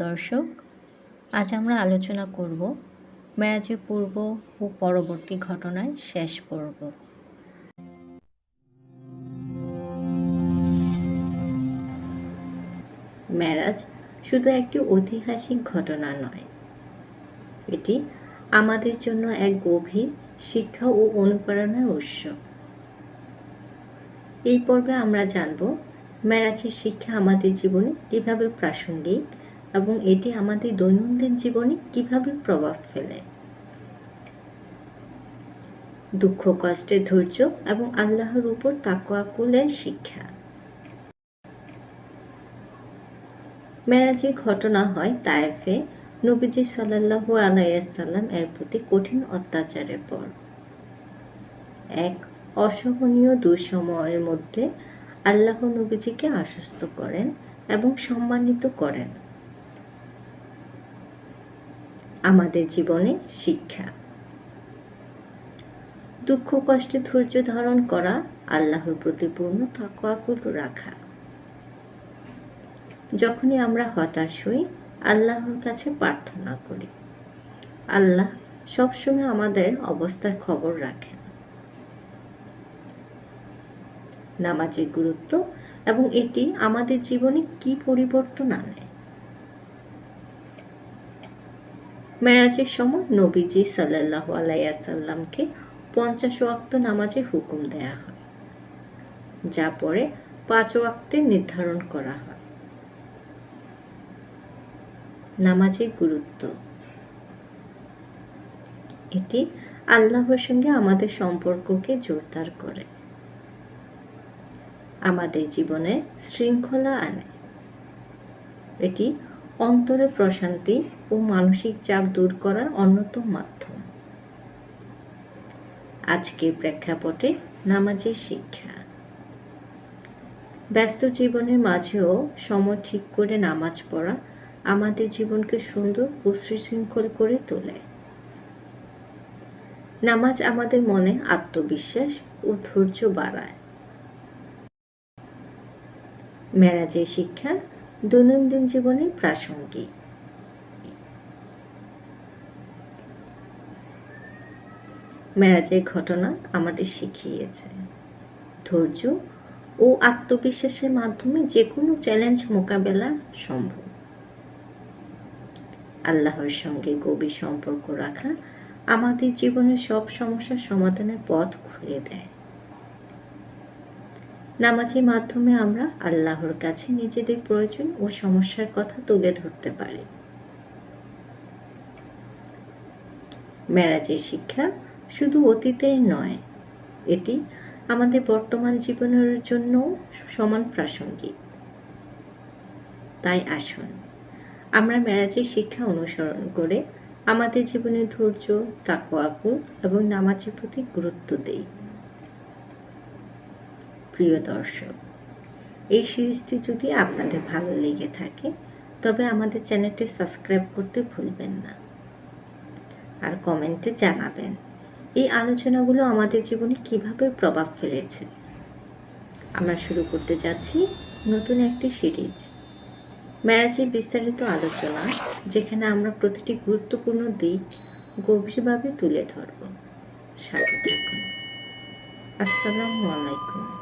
দর্শক, আজ আমরা আলোচনা করব মেরাজের পূর্ব ও পরবর্তী ঘটনার শেষ পর্ব। মেরাজ শুধু একটি ঐতিহাসিক ঘটনা নয়, এটি আমাদের জন্য এক গভীর শিক্ষা ও অনুপ্রেরণার উৎস। এই পর্বে আমরা জানব মেরাজের শিক্ষা আমাদের জীবনে কিভাবে প্রাসঙ্গিক এবং এটি আমাদের দৈনন্দিন জীবনে কিভাবে প্রভাব ফেলে। দুঃখ কষ্টের ধৈর্য এবং আল্লাহর উপর তাওয়াক্কুলের শিক্ষা। মেরাজের ঘটনা হয় তায়েফে নবীজি সাল্লাল্লাহু আলাইহি ওয়াসাল্লাম এর প্রতি কঠিন অত্যাচারের পর। এক অসহনীয় দুঃসময়ের মধ্যে আল্লাহ নবীজিকে আশ্বস্ত করেন এবং সম্মানিত করেন। আমাদের জীবনে শিক্ষা: দুঃখ কষ্টে ধৈর্য ধারণ করা, আল্লাহর প্রতি পূর্ণ তাওয়াক্কুল রাখা। যখনই আমরা হতাশ হই, আল্লাহর কাছে প্রার্থনা করি। আল্লাহ সবসময় আমাদের অবস্থার খবর রাখেন। নামাজের গুরুত্ব এবং এটি আমাদের জীবনে কি পরিবর্তন আনে। মেরাজের সময় নবীজি সাল্লাল্লাহু আলাইহি ওয়াসাল্লামকে 50 ওয়াক্ত নামাজের হুকুম দেয়া হয়, যা পরে 5 ওয়াক্তে নির্ধারণ করা হয়। নামাজের গুরুত্ব: এটি আল্লাহর সঙ্গে আমাদের সম্পর্ককে জোরদার করে, আমাদের জীবনে শৃঙ্খলা আনে। এটি অন্তরে প্রশান্তি ও মানসিক চাপ দূর করার অন্যতম মাধ্যম। আজকের প্রেক্ষাপটে নামাজের শিক্ষা: ব্যস্ত জীবনের মাঝেও সময় ঠিক করে নামাজ পড়া আমাদের জীবনকে সুন্দর ও সুশৃঙ্খল করে তোলে। নামাজ আমাদের মনে আত্মবিশ্বাস ও ধৈর্য বাড়ায়। মেরাজের শিক্ষা দৈনন্দিন জীবনে প্রাসঙ্গিক। মেরাজের ঘটনা আমাদের শিখিয়েছে ধৈর্য ও আত্মবিশ্বাসের মাধ্যমে যে কোনো চ্যালেঞ্জ মোকাবেলা সম্ভব। আল্লাহর সঙ্গে গভীর সম্পর্ক রাখা আমাদের জীবনের সব সমস্যার সমাধানের পথ খুলে দেয়। নামাজের মাধ্যমে আমরা আল্লাহর কাছে নিজেদের প্রয়োজন ও সমস্যার কথা তুলে ধরতে পারি। মেরাজের শিক্ষা শুধু অতীতের নয়, এটি আমাদের বর্তমান জীবনের জন্য সমান প্রাসঙ্গিক। তাই আসুন আমরা মেরাজের শিক্ষা অনুসরণ করে আমাদের জীবনে ধৈর্য, তাওয়াক্কুল এবং নামাজের প্রতি গুরুত্ব দেই। প্রিয় দর্শক, এই সিরিজটি যদি আপনাদের ভালো লেগে থাকে তবে আমাদের চ্যানেলটি সাবস্ক্রাইব করতে ভুলবেন না, আর কমেন্টে জানাবেন এই আলোচনাগুলো আমাদের জীবনে কিভাবে প্রভাব ফেলেছে। আমরা শুরু করতে যাচ্ছি নতুন একটি সিরিজ, মেরাজের বিস্তারিত আলোচনা, যেখানে আমরা প্রতিটি গুরুত্বপূর্ণ দিক গভীরভাবে তুলে ধরব। সাথে থাকুন। আসসালামু আলাইকুম।